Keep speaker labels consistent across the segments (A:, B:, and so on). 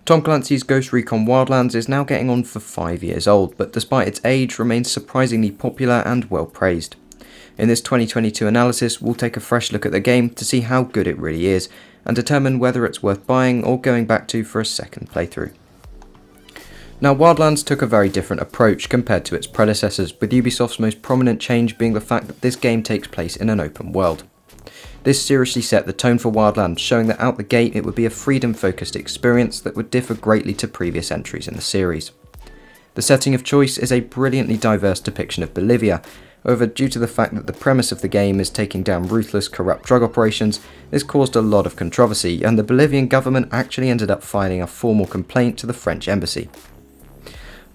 A: Tom Clancy's Ghost Recon Wildlands is now getting on for 5 years old, but despite its age remains surprisingly popular and well praised. In this 2022 analysis, we'll take a fresh look at the game to see how good it really is, and determine whether it's worth buying or going back to for a second playthrough. Now, Wildlands took a very different approach compared to its predecessors, with Ubisoft's most prominent change being the fact that this game takes place in an open world. This seriously set the tone for Wildlands, showing that out the gate it would be a freedom-focused experience that would differ greatly to previous entries in the series. The setting of choice is a brilliantly diverse depiction of Bolivia. However, due to the fact that the premise of the game is taking down ruthless, corrupt drug operations, this caused a lot of controversy, and the Bolivian government actually ended up filing a formal complaint to the French embassy.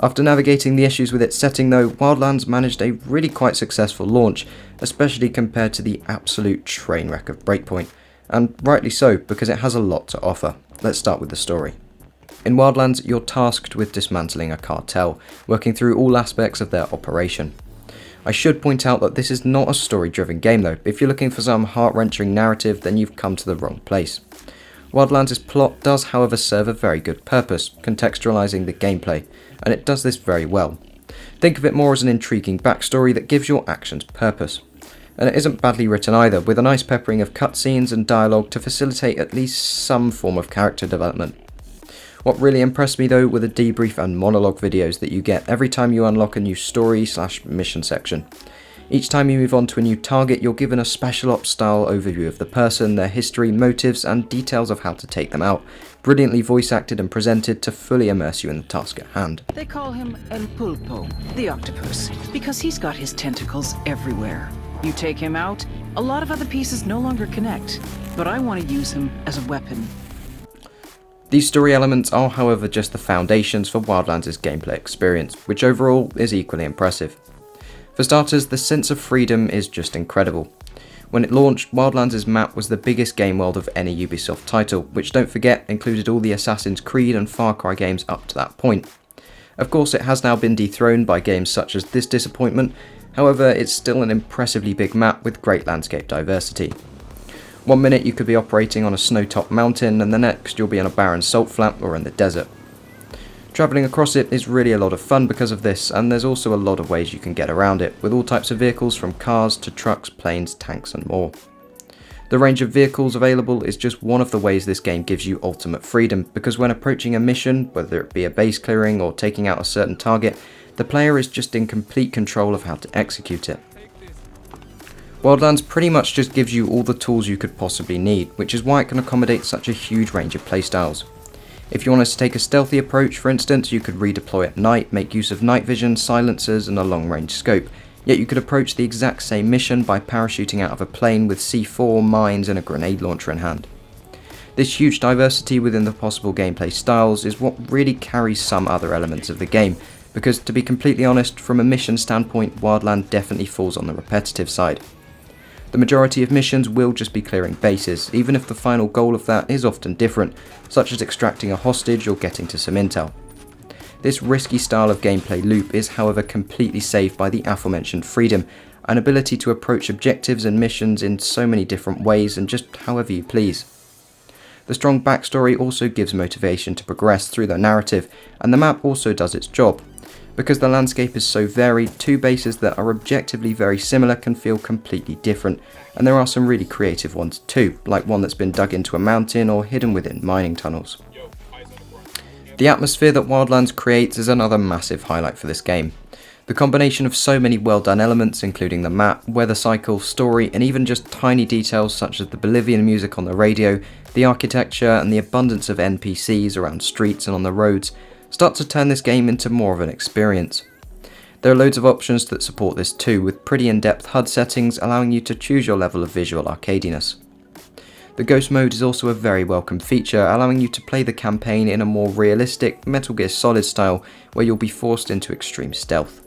A: After navigating the issues with its setting though, Wildlands managed a really quite successful launch, especially compared to the absolute train wreck of Breakpoint, and rightly so, because it has a lot to offer. Let's start with the story. In Wildlands, you're tasked with dismantling a cartel, working through all aspects of their operation. I should point out that this is not a story-driven game though. If you're looking for some heart-wrenching narrative, then you've come to the wrong place. Wildlands' plot does however serve a very good purpose, contextualizing the gameplay, and it does this very well. Think of it more as an intriguing backstory that gives your actions purpose. And it isn't badly written either, with a nice peppering of cutscenes and dialogue to facilitate at least some form of character development. What really impressed me though were the debrief and monologue videos that you get every time you unlock a new story/mission section. Each time you move on to a new target, you're given a special ops style overview of the person, their history, motives, and details of how to take them out, brilliantly voice acted and presented to fully immerse you in the task at hand.
B: They call him El Pulpo, the octopus, because he's got his tentacles everywhere. You take him out, a lot of other pieces no longer connect, but I want to use him as a weapon.
A: These story elements are however just the foundations for Wildlands' gameplay experience, which overall is equally impressive. For starters, the sense of freedom is just incredible. When it launched, Wildlands' map was the biggest game world of any Ubisoft title, which don't forget included all the Assassin's Creed and Far Cry games up to that point. Of course, it has now been dethroned by games such as this disappointment, however it's still an impressively big map with great landscape diversity. One minute you could be operating on a snow-topped mountain, and the next you'll be on a barren salt flat or in the desert. Travelling across it is really a lot of fun because of this, and there's also a lot of ways you can get around it, with all types of vehicles from cars to trucks, planes, tanks and more. The range of vehicles available is just one of the ways this game gives you ultimate freedom, because when approaching a mission, whether it be a base clearing or taking out a certain target, the player is just in complete control of how to execute it. Wildlands pretty much just gives you all the tools you could possibly need, which is why it can accommodate such a huge range of playstyles. If you wanted to take a stealthy approach, for instance, you could redeploy at night, make use of night vision, silencers and a long-range scope, yet you could approach the exact same mission by parachuting out of a plane with C4, mines and a grenade launcher in hand. This huge diversity within the possible gameplay styles is what really carries some other elements of the game, because to be completely honest, from a mission standpoint, Wildlands definitely falls on the repetitive side. The majority of missions will just be clearing bases, even if the final goal of that is often different, such as extracting a hostage or getting to some intel. This risky style of gameplay loop is however completely saved by the aforementioned freedom, and ability to approach objectives and missions in so many different ways and just however you please. The strong backstory also gives motivation to progress through the narrative, and the map also does its job. Because the landscape is so varied, two bases that are objectively very similar can feel completely different, and there are some really creative ones too, like one that's been dug into a mountain or hidden within mining tunnels. The atmosphere that Wildlands creates is another massive highlight for this game. The combination of so many well done elements, including the map, weather cycle, story, and even just tiny details such as the Bolivian music on the radio, the architecture, and the abundance of NPCs around streets and on the roads, start to turn this game into more of an experience. There are loads of options that support this too, with pretty in-depth HUD settings allowing you to choose your level of visual arcadiness. The Ghost mode is also a very welcome feature, allowing you to play the campaign in a more realistic Metal Gear Solid style, where you'll be forced into extreme stealth.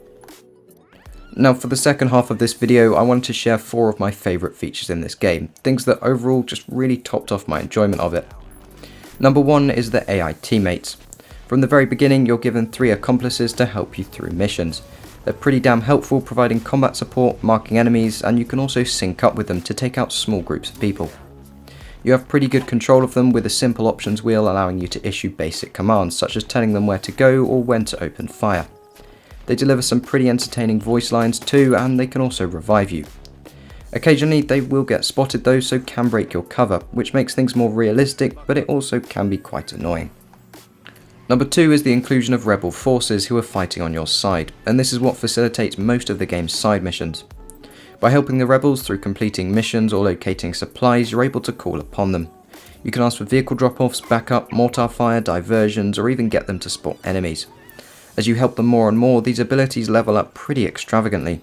A: Now for the second half of this video, I wanted to share 4 of my favourite features in this game, things that overall just really topped off my enjoyment of it. Number 1 is the AI Teamates. From the very beginning, you're given 3 accomplices to help you through missions. They're pretty damn helpful, providing combat support, marking enemies, and you can also sync up with them to take out small groups of people. You have pretty good control of them with a simple options wheel allowing you to issue basic commands such as telling them where to go or when to open fire. They deliver some pretty entertaining voice lines too, and they can also revive you. Occasionally they will get spotted though, so can break your cover, which makes things more realistic, but it also can be quite annoying. Number 2 is the inclusion of rebel forces who are fighting on your side, and this is what facilitates most of the game's side missions. By helping the rebels through completing missions or locating supplies, you're able to call upon them. You can ask for vehicle drop-offs, backup, mortar fire, diversions, or even get them to spot enemies. As you help them more and more, these abilities level up pretty extravagantly.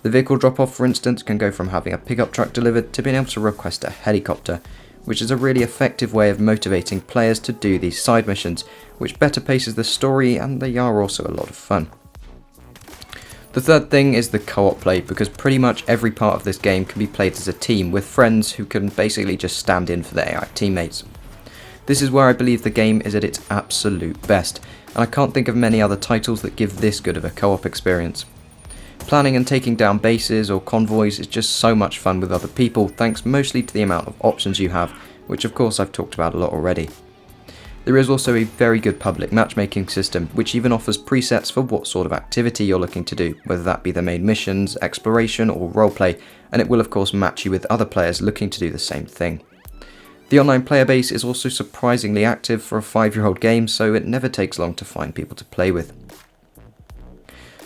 A: The vehicle drop-off, for instance, can go from having a pickup truck delivered to being able to request a helicopter, which is a really effective way of motivating players to do these side missions, which better paces the story, and they are also a lot of fun. The third thing is the co-op play, because pretty much every part of this game can be played as a team with friends who can basically just stand in for their AI teammates. This is where I believe the game is at its absolute best, and I can't think of many other titles that give this good of a co-op experience. Planning and taking down bases or convoys is just so much fun with other people, thanks mostly to the amount of options you have, which of course I've talked about a lot already. There is also a very good public matchmaking system, which even offers presets for what sort of activity you're looking to do, whether that be the main missions, exploration or roleplay, and it will of course match you with other players looking to do the same thing. The online player base is also surprisingly active for a 5-year-old game, so it never takes long to find people to play with.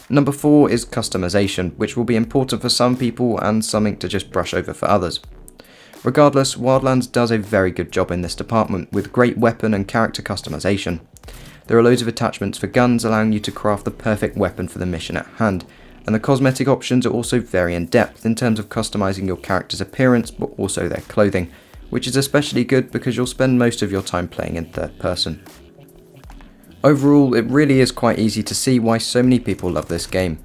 A: Number 4 is customization, which will be important for some people and something to just brush over for others. Regardless, Wildlands does a very good job in this department with great weapon and character customization. There are loads of attachments for guns allowing you to craft the perfect weapon for the mission at hand, and the cosmetic options are also very in depth in terms of customizing your character's appearance but also their clothing, which is especially good because you'll spend most of your time playing in third person. Overall, it really is quite easy to see why so many people love this game.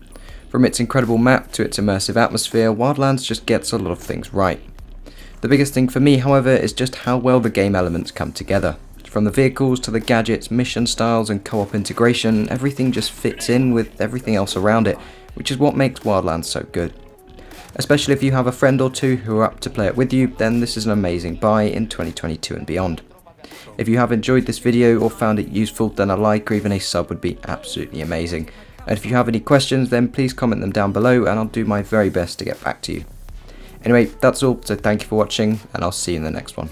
A: From its incredible map to its immersive atmosphere, Wildlands just gets a lot of things right. The biggest thing for me, however, is just how well the game elements come together. From the vehicles to the gadgets, mission styles and co-op integration, everything just fits in with everything else around it, which is what makes Wildlands so good. Especially if you have a friend or two who are up to play it with you, then this is an amazing buy in 2022 and beyond. If you have enjoyed this video or found it useful, then a like or even a sub would be absolutely amazing. And if you have any questions, then please comment them down below and I'll do my very best to get back to you. Anyway, that's all, so thank you for watching and I'll see you in the next one.